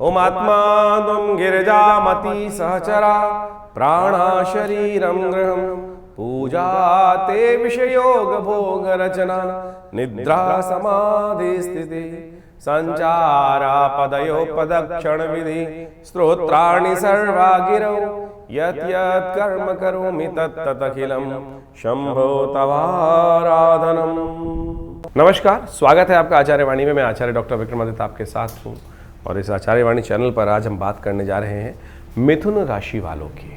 ओमात्मा गिरिजामती सहचरा प्राणा शरीरं गृहं पूजा ते विषयोग भोग रचना निद्रा समाधि स्थिति संचारा पदयो पदक्षण विधि स्तोत्राणि सर्वा गिरौ यत् यत् कर्म करोमि तत् तत् अखिलम शंभो तवाराधनम। नमस्कार, स्वागत है आपका आचार्य वाणी में। मैं आचार्य डॉक्टर विक्रमादित्य आपके साथ हूँ और इस आचार्य वाणी चैनल पर आज हम बात करने जा रहे हैं मिथुन राशि वालों की।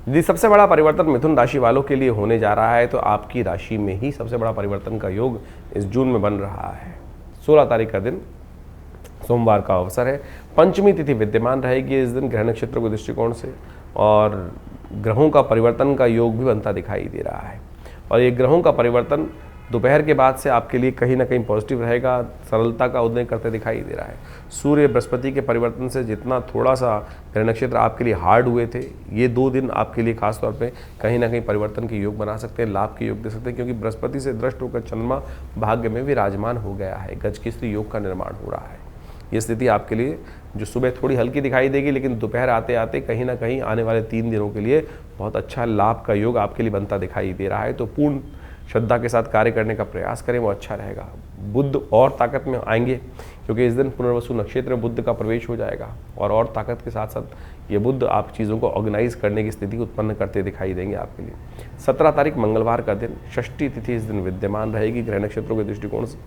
यदि सबसे बड़ा परिवर्तन मिथुन राशि वालों के लिए होने जा रहा है तो आपकी राशि में ही सबसे बड़ा परिवर्तन का योग इस जून में बन रहा है। 16 तारीख का दिन सोमवार का अवसर है। पंचमी तिथि विद्यमान रहेगी इस दिन ग्रह नक्षत्रों के दृष्टिकोण से और ग्रहों का परिवर्तन का योग भी बनता दिखाई दे रहा है। और ये ग्रहों का परिवर्तन दोपहर के बाद से आपके लिए कहीं ना कहीं पॉजिटिव रहेगा, सरलता का उदय करते दिखाई दे रहा है। सूर्य बृहस्पति के परिवर्तन से जितना थोड़ा सा ग्रह नक्षत्र आपके लिए हार्ड हुए थे, ये 2 दिन आपके लिए खास तौर पे कहीं ना कहीं परिवर्तन के योग बना सकते हैं, लाभ के योग दे सकते हैं, क्योंकि बृहस्पति से दृष्ट होकर चंद्रमा भाग्य में विराजमान हो गया है। गज की स्त्री योग का निर्माण हो रहा है। ये स्थिति आपके लिए जो सुबह थोड़ी हल्की दिखाई देगी, लेकिन दोपहर आते आते कहीं ना कहीं आने वाले 3 दिनों के लिए बहुत अच्छा लाभ का योग आपके लिए बनता दिखाई दे रहा है। तो पूर्ण श्रद्धा के साथ कार्य करने का प्रयास करें, वो अच्छा रहेगा। बुध और ताकत में आएंगे क्योंकि इस दिन पुनर्वसु नक्षत्र में बुध का प्रवेश हो जाएगा और ताकत के साथ साथ ये बुध आप चीज़ों को ऑर्गेनाइज करने की स्थिति उत्पन्न करते दिखाई देंगे आपके लिए। 17 तारीख मंगलवार का दिन, षष्ठी तिथि इस दिन विद्यमान रहेगी ग्रह नक्षत्रों के दृष्टिकोण से।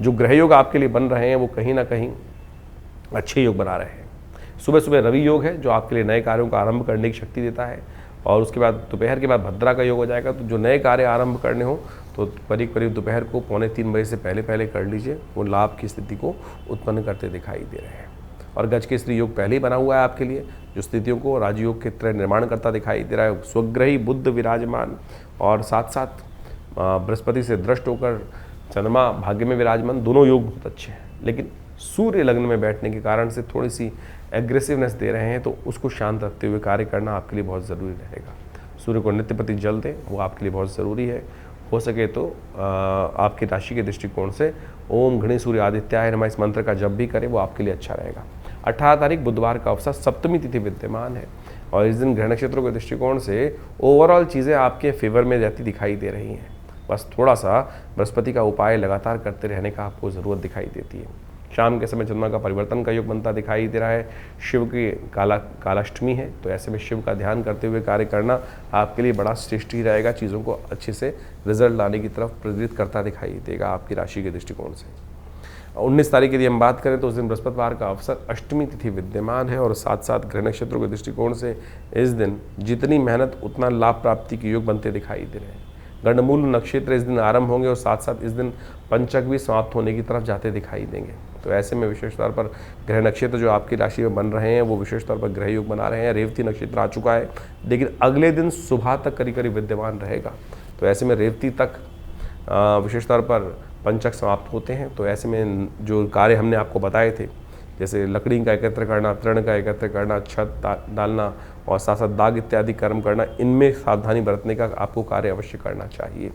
जो ग्रह योग आपके लिए बन रहे हैं वो कहीं ना कहीं अच्छे योग बना रहे हैं। सुबह सुबह रवि योग है जो आपके लिए नए कार्यों का आरंभ करने की शक्ति देता है और उसके बाद दोपहर के बाद भद्रा का योग हो जाएगा। तो जो नए कार्य आरंभ करने हो तो करीब करीब दोपहर को 2:45 बजे से पहले कर लीजिए, वो लाभ की स्थिति को उत्पन्न करते दिखाई दे रहे हैं। और गज के स्त्री योग पहले ही बना हुआ है आपके लिए, जो स्थितियों को राजयोग के तरह निर्माण करता दिखाई दे रहा है। स्वग्रही बुध विराजमान और साथ साथ बृहस्पति से दृष्ट होकर चंद्रमा भाग्य में विराजमान, दोनों योग बहुत अच्छे हैं। लेकिन सूर्य लग्न में बैठने के कारण से थोड़ी सी एग्रेसिवनेस दे रहे हैं, तो उसको शांत रखते हुए कार्य करना आपके लिए बहुत ज़रूरी रहेगा। सूर्य को नित्य प्रति जल दें, वो आपके लिए बहुत ज़रूरी है। हो सके तो आपकी राशि के दृष्टिकोण से ओम घृणी सूर्य आदित्याय नमः इस मंत्र का जप भी करें, वो आपके लिए अच्छा रहेगा। 18 तारीख बुधवार का अवसर, सप्तमी तिथि विद्यमान है और इस दिन ग्रह नक्षत्रों के दृष्टिकोण से ओवरऑल चीज़ें आपके फेवर में जाती दिखाई दे रही हैं। बस थोड़ा सा बृहस्पति का उपाय लगातार करते रहने का आपको ज़रूरत दिखाई देती है। शाम के समय चंद्रमा का परिवर्तन का योग बनता दिखाई दे रहा है। शिव की कालाष्टमी है, तो ऐसे में शिव का ध्यान करते हुए कार्य करना आपके लिए बड़ा श्रेष्ठ ही रहेगा। चीज़ों को अच्छे से रिजल्ट लाने की तरफ प्रेरित करता दिखाई देगा आपकी राशि के दृष्टिकोण से। 19 तारीख की यदि हम बात करें तो उस दिन बृहस्पतिवार का अवसर, अष्टमी तिथि विद्यमान है और साथ साथ ग्रह नक्षत्रों के दृष्टिकोण से इस दिन जितनी मेहनत उतना लाभ प्राप्ति के योग बनते दिखाई दे रहे हैं। गंडमूल नक्षत्र इस दिन आरंभ होंगे और साथ साथ इस दिन पंचक भी समाप्त होने की तरफ जाते दिखाई देंगे। तो ऐसे में विशेष तौर पर ग्रह नक्षत्र जो आपकी राशि में बन रहे हैं वो विशेष तौर पर ग्रह योग बना रहे हैं। रेवती नक्षत्र आ चुका है, लेकिन अगले दिन सुबह तक करीब विद्यमान रहेगा। तो ऐसे में रेवती तक विशेष तौर पर पंचक समाप्त होते हैं। तो ऐसे में जो कार्य हमने आपको बताए थे, जैसे लकड़ी का एकत्र करना, तृण का एकत्र करना, छत डालना और साथ साथ दाग इत्यादि कर्म करना, इनमें सावधानी बरतने का आपको कार्य अवश्य करना चाहिए।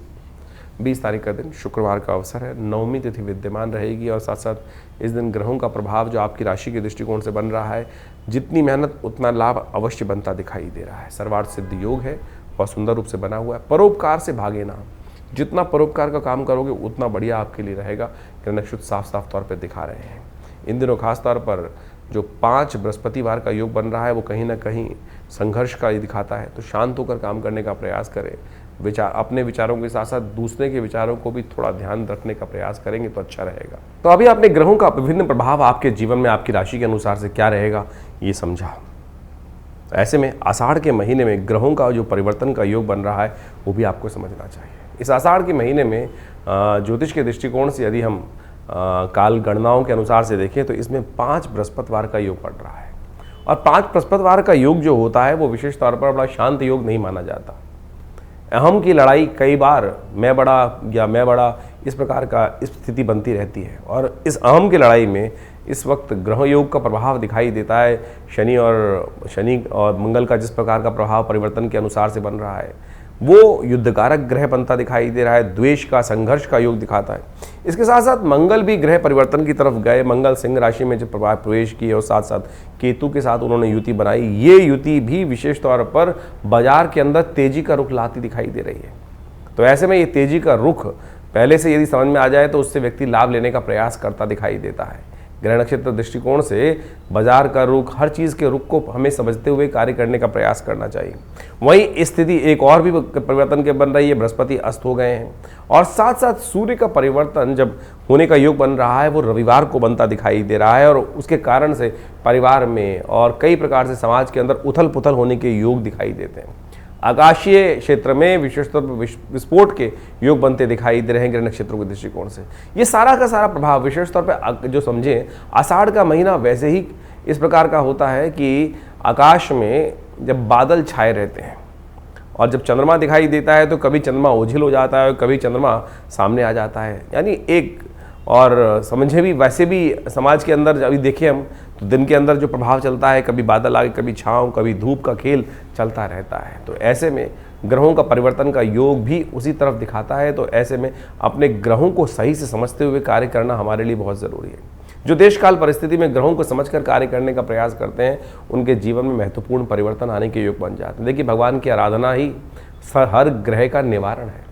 20 तारीख का दिन शुक्रवार का अवसर है, नवमी तिथि विद्यमान रहेगी और साथ साथ इस दिन ग्रहों का प्रभाव जो आपकी राशि के दृष्टिकोण से बन रहा है, जितनी मेहनत उतना लाभ अवश्य बनता दिखाई दे रहा है। सर्वार्थ सिद्ध योग है, बहुत सुंदर रूप से बना हुआ है। परोपकार से भागे ना, जितना परोपकार का काम करोगे उतना बढ़िया आपके लिए रहेगा। ग्रह नक्षत्र साफ साफ तौर पर दिखा रहे हैं। इन दिनों खास तौर पर जो 5 बृहस्पतिवार का योग बन रहा है वो कहीं ना कहीं संघर्ष का ही दिखाता है। तो शांत होकर काम करने का प्रयास करें। अपने विचारों के साथ साथ दूसरे के विचारों को भी थोड़ा ध्यान रखने का प्रयास करेंगे तो अच्छा रहेगा। तो अभी आपने ग्रहों का विभिन्न प्रभाव आपके जीवन में आपकी राशि के अनुसार से क्या रहेगा ये समझा। ऐसे में आषाढ़ के महीने में ग्रहों का जो परिवर्तन का योग बन रहा है वो भी आपको समझना चाहिए। इस आषाढ़ के महीने में ज्योतिष के दृष्टिकोण से यदि हम काल गणनाओं के अनुसार से देखें तो इसमें 5 बृहस्पतिवार का योग पड़ रहा है और 5 बृहस्पतिवार का योग जो होता है वो विशेष तौर पर बड़ा शांत योग नहीं माना जाता। अहम की लड़ाई कई बार मैं बड़ा इस प्रकार का स्थिति बनती रहती है और इस अहम की लड़ाई में इस वक्त ग्रह योग का प्रभाव दिखाई देता है। शनि और मंगल का जिस प्रकार का प्रभाव परिवर्तन के अनुसार से बन रहा है वो युद्धकारक ग्रह बनता दिखाई दे रहा है, द्वेष का, संघर्ष का योग दिखाता है। इसके साथ साथ मंगल भी ग्रह परिवर्तन की तरफ गए। मंगल सिंह राशि में जब प्रवेश किए और साथ साथ केतु के साथ उन्होंने युति बनाई। ये युति भी विशेष तौर पर बाजार के अंदर तेजी का रुख लाती दिखाई दे रही है। तो ऐसे में ये तेजी का रुख पहले से यदि समझ में आ जाए तो उससे व्यक्ति लाभ लेने का प्रयास करता दिखाई देता है। ग्रह नक्षत्र दृष्टिकोण से बाजार का रुख, हर चीज़ के रुख को हमें समझते हुए कार्य करने का प्रयास करना चाहिए। वहीं स्थिति एक और भी परिवर्तन के बन रही है, बृहस्पति अस्त हो गए हैं और साथ साथ सूर्य का परिवर्तन जब होने का योग बन रहा है वो रविवार को बनता दिखाई दे रहा है और उसके कारण से परिवार में और कई प्रकार से समाज के अंदर उथल पुथल होने के योग दिखाई देते हैं। आकाशीय क्षेत्र में विशेषतौर पर विस्फोट के योग बनते दिखाई दे रहे हैं ग्रह नक्षत्रों के दृष्टिकोण से। ये सारा का सारा प्रभाव विशेष तौर पर जो समझें, आषाढ़ का महीना वैसे ही इस प्रकार का होता है कि आकाश में जब बादल छाए रहते हैं और जब चंद्रमा दिखाई देता है तो कभी चंद्रमा ओझिल हो जाता है और कभी चंद्रमा सामने आ जाता है। यानी एक और समझे भी वैसे भी समाज के अंदर अभी देखिए हम तो दिन के अंदर जो प्रभाव चलता है, कभी बादल आगे, कभी छाँव, कभी धूप का खेल चलता रहता है। तो ऐसे में ग्रहों का परिवर्तन का योग भी उसी तरफ दिखाता है। तो ऐसे में अपने ग्रहों को सही से समझते हुए कार्य करना हमारे लिए बहुत ज़रूरी है। जो देशकाल परिस्थिति में ग्रहों को समझकर कार्य करने का प्रयास करते हैं उनके जीवन में महत्वपूर्ण परिवर्तन आने के योग बन जाते हैं। देखिए, भगवान की आराधना ही हर ग्रह का निवारण है।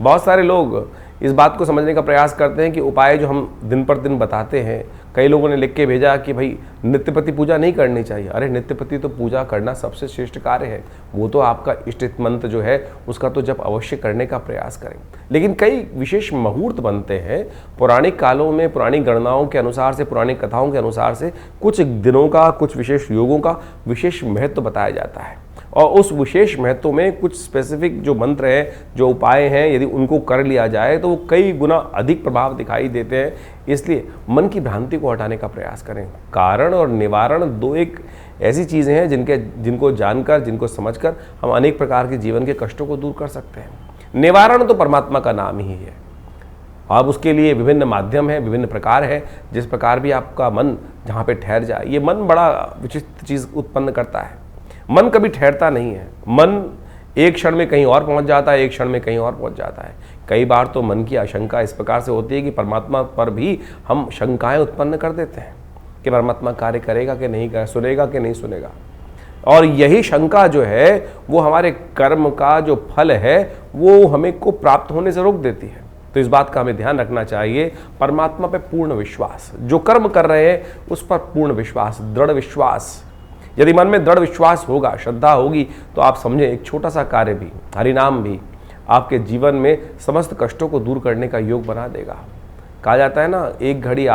बहुत सारे लोग इस बात को समझने का प्रयास करते हैं कि उपाय जो हम दिन पर दिन बताते हैं, कई लोगों ने लिख के भेजा कि भाई नित्यपति पूजा नहीं करनी चाहिए। अरे नित्यपति तो पूजा करना सबसे श्रेष्ठ कार्य है, वो तो आपका इष्ट मंत्र जो है उसका तो जब अवश्य करने का प्रयास करें। लेकिन कई विशेष मुहूर्त बनते हैं पौराणिक कालों में, पुरानी गणनाओं के अनुसार से, पुरानी कथाओं के अनुसार से कुछ दिनों का, कुछ विशेष योगों का विशेष महत्व बताया जाता है और उस विशेष महत्व में कुछ स्पेसिफिक जो मंत्र हैं, जो उपाय हैं, यदि उनको कर लिया जाए तो वो कई गुना अधिक प्रभाव दिखाई देते हैं। इसलिए मन की भ्रांति को हटाने का प्रयास करें। कारण और निवारण दो एक ऐसी चीज़ें हैं जिनको जानकर, जिनको समझकर हम अनेक प्रकार के जीवन के कष्टों को दूर कर सकते हैं। निवारण तो परमात्मा का नाम ही है। अब उसके लिए विभिन्न माध्यम हैं, विभिन्न प्रकार है। जिस प्रकार भी आपका मन जहाँ पे ठहर जाए, ये मन बड़ा विचित्र चीज़ उत्पन्न करता है। मन कभी ठहरता नहीं है। मन एक क्षण में कहीं और पहुंच जाता है, एक क्षण में कहीं और पहुंच जाता है। कई बार तो मन की आशंका इस प्रकार से होती है कि परमात्मा पर भी हम शंकाएं उत्पन्न कर देते हैं कि परमात्मा कार्य करेगा कि नहीं करेगा, सुनेगा कि नहीं सुनेगा। और यही शंका जो है वो हमारे कर्म का जो फल है वो हमें को प्राप्त होने से रोक देती है। तो इस बात का हमें ध्यान रखना चाहिए। परमात्मा पे पूर्ण विश्वास, जो कर्म कर रहे हैं उस पर पूर्ण विश्वास, दृढ़ विश्वास। यदि मन में दृढ़ विश्वास होगा, श्रद्धा होगी, तो आप समझें एक छोटा सा कार्य भी, हरिनाम भी आपके जीवन में समस्त कष्टों को दूर करने का योग बना देगा। कहा जाता है ना, एक घड़ी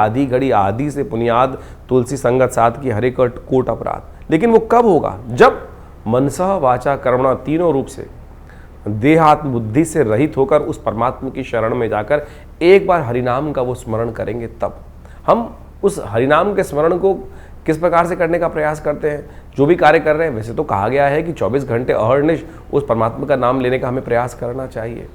आदि से पुनियाद, तुलसी संगत साथ की हरे कोट अपराध। लेकिन वो कब होगा? जब मनसा वाचा कर्मणा तीनों रूप से देहात्म बुद्धि से रहित होकर उस परमात्मा की शरण में जाकर एक बार हरिनाम का वो स्मरण करेंगे। तब हम उस हरिनाम के स्मरण को किस प्रकार से करने का प्रयास करते हैं, जो भी कार्य कर रहे हैं। वैसे तो कहा गया है कि 24 घंटे अहर्निश उस परमात्मा का नाम लेने का हमें प्रयास करना चाहिए।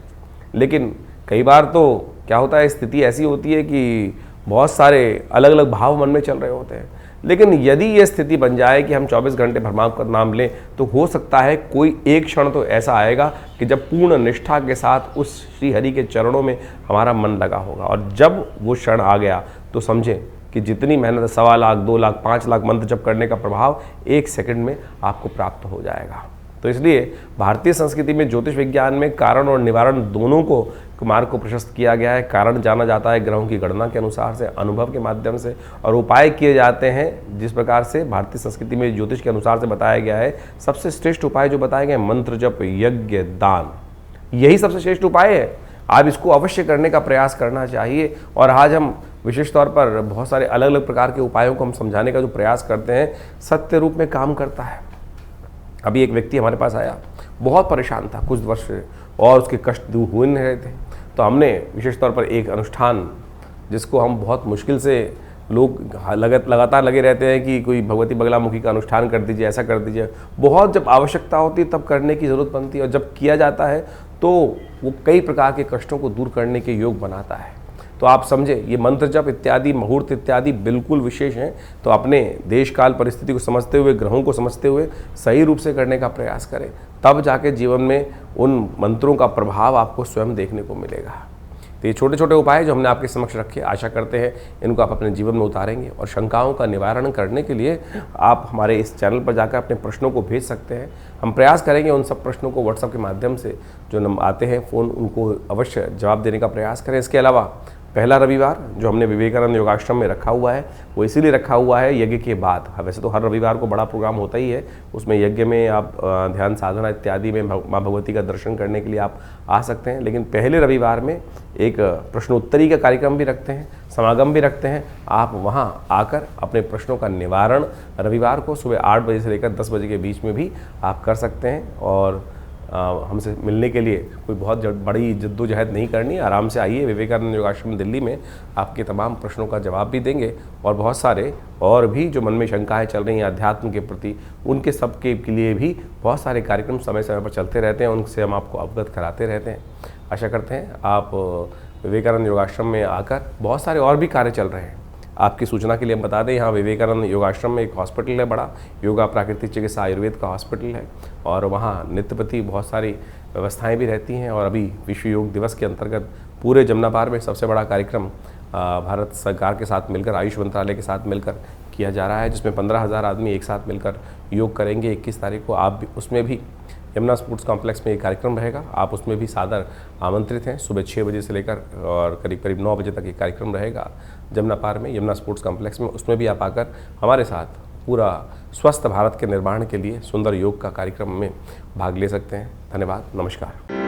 लेकिन कई बार तो क्या होता है, स्थिति ऐसी होती है कि बहुत सारे अलग अलग भाव मन में चल रहे होते हैं। लेकिन यदि ये स्थिति बन जाए कि हम 24 घंटे परमात्मा का नाम लें, तो हो सकता है कोई एक क्षण तो ऐसा आएगा कि जब पूर्ण निष्ठा के साथ उस श्री हरि के चरणों में हमारा मन लगा होगा। और जब वो क्षण आ गया तो समझें कि जितनी मेहनत 1.25 लाख, 2 लाख, 5 लाख मंत्र जप करने का प्रभाव 1 सेकंड में आपको प्राप्त हो जाएगा। तो इसलिए भारतीय संस्कृति में ज्योतिष विज्ञान में कारण और निवारण दोनों को मार्ग को प्रशस्त किया गया है। कारण जाना जाता है ग्रहों की गणना के अनुसार से, अनुभव के माध्यम से, और उपाय किए जाते हैं जिस प्रकार से भारतीय संस्कृति में ज्योतिष के अनुसार से बताया गया है। सबसे श्रेष्ठ उपाय जो बताए गए, मंत्र जप, यज्ञ, दान, यही सबसे श्रेष्ठ उपाय है। आप इसको अवश्य करने का प्रयास करना चाहिए। और आज हम विशेष तौर पर बहुत सारे अलग अलग प्रकार के उपायों को हम समझाने का जो प्रयास करते हैं, सत्य रूप में काम करता है। अभी एक व्यक्ति हमारे पास आया, बहुत परेशान था कुछ वर्ष से और उसके कष्ट दूर हो नहीं रहे थे। तो हमने विशेष तौर पर एक अनुष्ठान, जिसको हम बहुत मुश्किल से लोग लगातार लगे रहते हैं कि कोई भगवती बगलामुखी का अनुष्ठान कर दीजिए, ऐसा कर दीजिए, बहुत जब आवश्यकता होती है तब करने की ज़रूरत बनती है। और जब किया जाता है तो वो कई प्रकार के कष्टों को दूर करने के योग बनाता है। तो आप समझे ये मंत्र जप इत्यादि, मुहूर्त इत्यादि बिल्कुल विशेष हैं। तो अपने देश काल परिस्थिति को समझते हुए, ग्रहों को समझते हुए सही रूप से करने का प्रयास करें, तब जाके जीवन में उन मंत्रों का प्रभाव आपको स्वयं देखने को मिलेगा। तो ये छोटे छोटे उपाय जो हमने आपके समक्ष रखे, आशा करते हैं इनको आप अपने जीवन में उतारेंगे। और शंकाओं का निवारण करने के लिए आप हमारे इस चैनल पर जाकर अपने प्रश्नों को भेज सकते हैं। हम प्रयास करेंगे उन सब प्रश्नों को व्हाट्सएप के माध्यम से जो आते हैं फ़ोन, उनको अवश्य जवाब देने का प्रयास करें। इसके अलावा पहला रविवार जो हमने विवेकानंद योगाश्रम में रखा हुआ है, वो इसीलिए रखा हुआ है यज्ञ के बाद। वैसे तो हर रविवार को बड़ा प्रोग्राम होता ही है, उसमें यज्ञ में आप ध्यान साधना इत्यादि में माँ भगवती का दर्शन करने के लिए आप आ सकते हैं। लेकिन पहले रविवार में एक प्रश्नोत्तरी का कार्यक्रम भी रखते हैं, समागम भी रखते हैं। आप वहाँ आकर अपने प्रश्नों का निवारण रविवार को सुबह 8 बजे से लेकर 10 बजे के बीच में भी आप कर सकते हैं। और हमसे मिलने के लिए कोई बहुत बड़ी जद्दोजहद नहीं करनी, आराम से आइए। विवेकानंद योगाश्रम दिल्ली में आपके तमाम प्रश्नों का जवाब भी देंगे और बहुत सारे और भी जो मन में शंकाएं चल रही हैं अध्यात्म के प्रति, उनके सबके लिए भी बहुत सारे कार्यक्रम समय समय पर चलते रहते हैं, उनसे हम आपको अवगत कराते रहते हैं। आशा करते हैं आप विवेकानंद योगाश्रम में आकर, बहुत सारे और भी कार्य चल रहे हैं। आपकी सूचना के लिए हम बता दें, यहाँ विवेकानंद योगाश्रम में एक हॉस्पिटल है बड़ा, योगा प्राकृतिक चिकित्सा आयुर्वेद का हॉस्पिटल है, और वहाँ नित्य प्रति बहुत सारी व्यवस्थाएं भी रहती हैं। और अभी विश्व योग दिवस के अंतर्गत पूरे जमुना पार में सबसे बड़ा कार्यक्रम भारत सरकार के साथ मिलकर, आयुष मंत्रालय के साथ मिलकर किया जा रहा है, जिसमें 15,000 आदमी एक साथ मिलकर योग करेंगे। 21 तारीख को आप भी उसमें भी यमुना स्पोर्ट्स कॉम्प्लेक्स में एक कार्यक्रम रहेगा, आप उसमें भी सादर आमंत्रित हैं। सुबह 6 बजे से लेकर और करीब करीब 9 बजे तक ये कार्यक्रम रहेगा जमुना पार में, यमुना स्पोर्ट्स कॉम्प्लेक्स में। उसमें भी आप आकर हमारे साथ पूरा स्वस्थ भारत के निर्माण के लिए सुंदर योग का कार्यक्रम में भाग ले सकते हैं। धन्यवाद, नमस्कार।